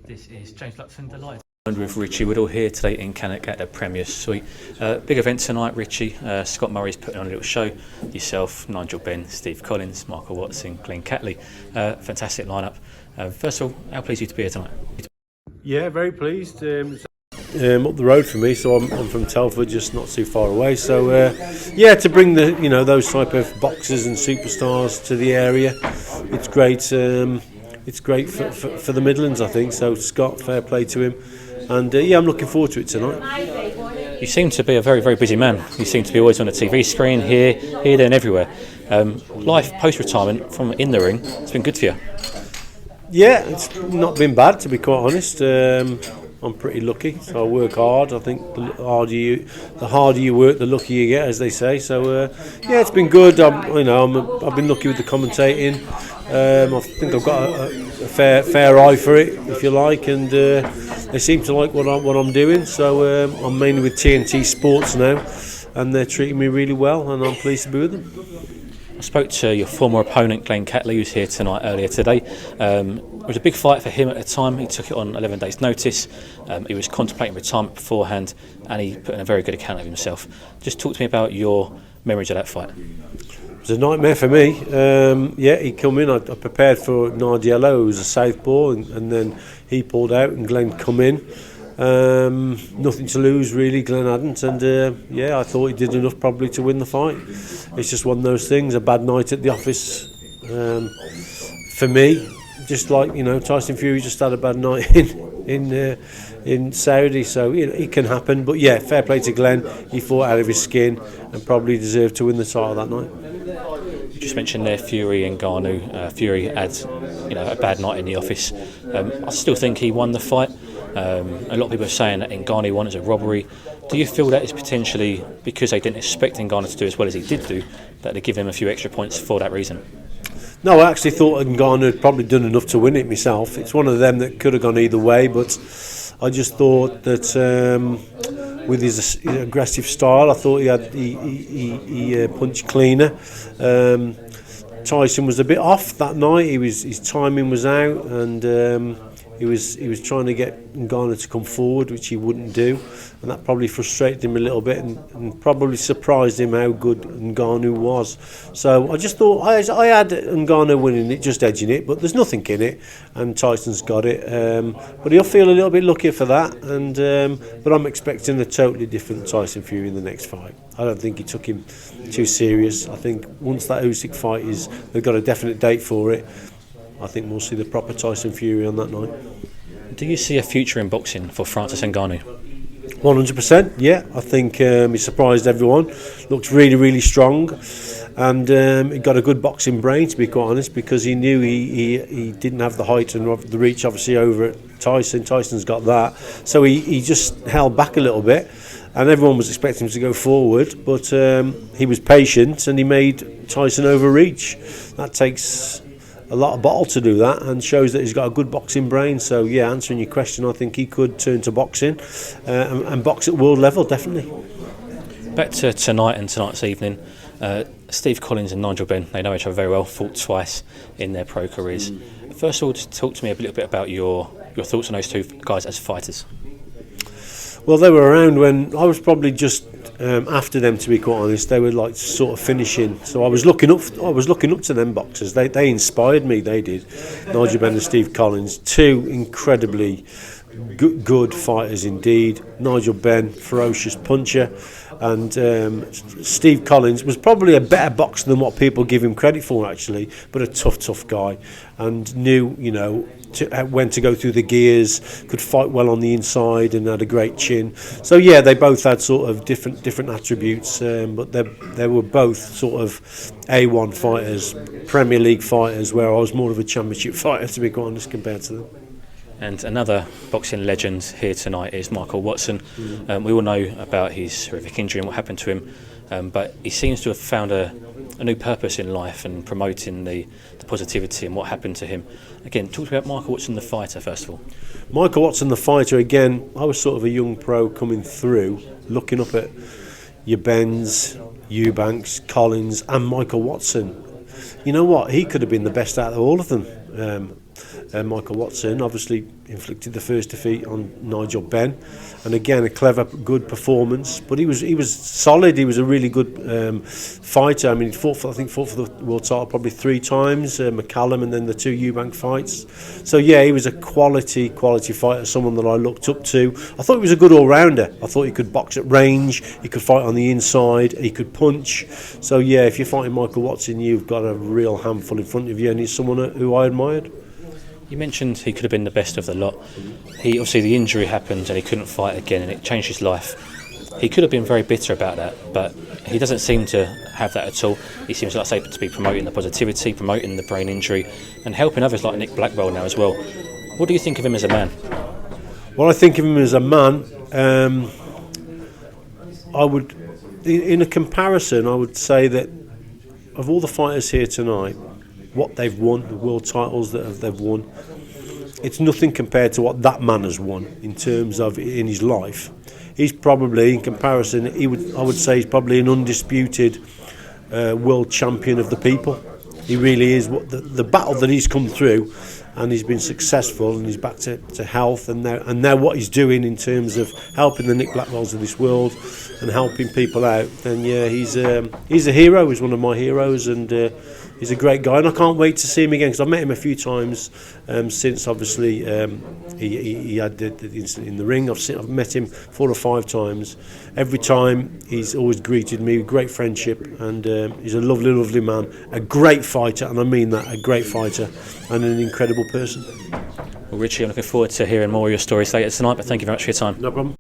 This is James Luxon, the live. With Richie Woodhall here today in Cannock at the Premier Suite. Big event tonight, Richie. Scott Murray's putting on a little show. Yourself, Nigel Benn, Steve Collins, Michael Watson, Glenn Catley. Fantastic lineup. First of all, how pleased are you to be here tonight? Yeah, very pleased. Up the road for me, so I'm from Telford, just not too far away. So yeah, to bring those type of boxers and superstars to the area, it's great. It's great for the Midlands, I think. So Scott, fair play to him. And yeah, I'm looking forward to it tonight. You seem to be a very, very busy man. You seem to be always on the TV screen, here, there and everywhere. Life post-retirement from in the ring, it's been good for you. Yeah, it's not been bad, to be quite honest. I'm pretty lucky, so I work hard. I think the harder you work, the luckier you get, as they say. So yeah, it's been good. I've been lucky with the commentating. I think I've got a fair eye for it, if you like, and they seem to like what I'm doing. So I'm mainly with TNT Sports now, and they're treating me really well, and I'm pleased to be with them. I spoke to your former opponent, Glenn Catley, who's here tonight earlier today. It was a big fight for him at the time. He took it on 11 days' notice. He was contemplating retirement beforehand, and he put in a very good account of himself. Just talk to me about your memories of that fight. It was a nightmare for me. Yeah, he come in. I prepared for Nardiello, who was a southpaw, and then he pulled out, and Glenn come in. Nothing to lose really, Glenn hadn't, and yeah, I thought he did enough probably to win the fight. It's just one of those things, a bad night at the office for me, just like Tyson Fury just had a bad night in Saudi, so it can happen. But yeah, fair play to Glenn. He fought out of his skin and probably deserved to win the title that night. You just mentioned there Fury and Ngannou. Fury had a bad night in the office. I still think he won the fight. A lot of people are saying that Ngannou won as a robbery. Do you feel that is potentially because they didn't expect Ngannou to do as well as he did do, that they give him a few extra points for that reason? No, I actually thought Ngannou had probably done enough to win it myself. It's one of them that could have gone either way, but I just thought that with his aggressive style, I thought he punched cleaner. Tyson was a bit off that night. His timing was out, and he was trying to get Ngannou to come forward, which he wouldn't do, and that probably frustrated him a little bit, and probably surprised him how good Ngannou was. So I just thought I had Ngannou winning it, just edging it, but there's nothing in it, and Tyson's got it. But he'll feel a little bit luckier for that, and but I'm expecting a totally different Tyson Fury in the next fight. I don't think he took him too serious. I think once that Usyk fight they've got a definite date for it, I think we'll see the proper Tyson Fury on that night. Do you see a future in boxing for Francis Ngannou? 100%, yeah. I think he surprised everyone. Looked really, really strong, and he got a good boxing brain, to be quite honest, because he knew he didn't have the height and the reach, obviously, over Tyson. Tyson's got that, so he just held back a little bit, and everyone was expecting him to go forward, but he was patient, and he made Tyson overreach. That takes a lot of bottle to do that, and shows that he's got a good boxing brain. So yeah, answering your question, I think he could turn to boxing and box at world level, definitely. Back to tonight and tonight's evening. Steve Collins and Nigel Benn, they know each other very well, fought twice in their pro careers. First of all, just talk to me a little bit about your thoughts on those two guys as fighters. Well, they were around when I was probably just after them, to be quite honest. They were like sort of finishing, so I was looking up to them boxers. They inspired me. They did. Nigel Benn and Steve Collins, two incredibly good fighters indeed. Nigel Benn, ferocious puncher, and Steve Collins was probably a better boxer than what people give him credit for, actually, but a tough guy, and knew when to go through the gears, could fight well on the inside, and had a great chin. So yeah, they both had sort of different attributes, but they were both sort of A1 fighters, Premier League fighters, where I was more of a championship fighter, to be quite honest, compared to them. And another boxing legend here tonight is Michael Watson. We all know about his horrific injury and what happened to him, but he seems to have found a new purpose in life and promoting the positivity and what happened to him. Again, talk about Michael Watson, the fighter, first of all. Michael Watson, the fighter, again, I was sort of a young pro coming through, looking up at your Benns, Eubanks, Collins and Michael Watson. You know what? He could have been the best out of all of them. Michael Watson. Obviously inflicted the first defeat on Nigel Benn, and again a clever, good performance. But he was solid. He was a really good fighter. I mean, he fought for the world title probably 3 times, McCallum, and then the 2 Eubank fights. So yeah, he was a quality fighter, someone that I looked up to. I thought he was a good all-rounder. I thought he could box at range, he could fight on the inside, he could punch. So yeah, if you're fighting Michael Watson, you've got a real handful in front of you, and he's someone who I admired. You mentioned he could have been the best of the lot. He obviously, the injury happened and he couldn't fight again, and it changed his life. He could have been very bitter about that, but he doesn't seem to have that at all. He seems, like I say, to be promoting the positivity, promoting the brain injury, and helping others like Nick Blackwell now as well. What do you think of him as a man? Well, I think of him as a man. I would, in a comparison, I would say that of all the fighters here tonight, what they've won, the world titles that they've won, it's nothing compared to what that man has won in terms of in his life. He's probably, in comparison, I would say he's probably an undisputed world champion of the people. He really is. What the battle that he's come through, and he's been successful, and he's back to health, and now what he's doing in terms of helping the Nick Blackwells of this world and helping people out, then yeah, he's a hero. He's one of my heroes, and he's a great guy, and I can't wait to see him again, because I've met him a few times since obviously he had the incident in the ring. I've met him 4 or 5 times. Every time he's always greeted me with great friendship, and he's a lovely man, a great fighter, and I mean that, a great fighter, and an incredible person. Well, Richie, I'm looking forward to hearing more of your stories later tonight, but thank you very much for your time. No problem.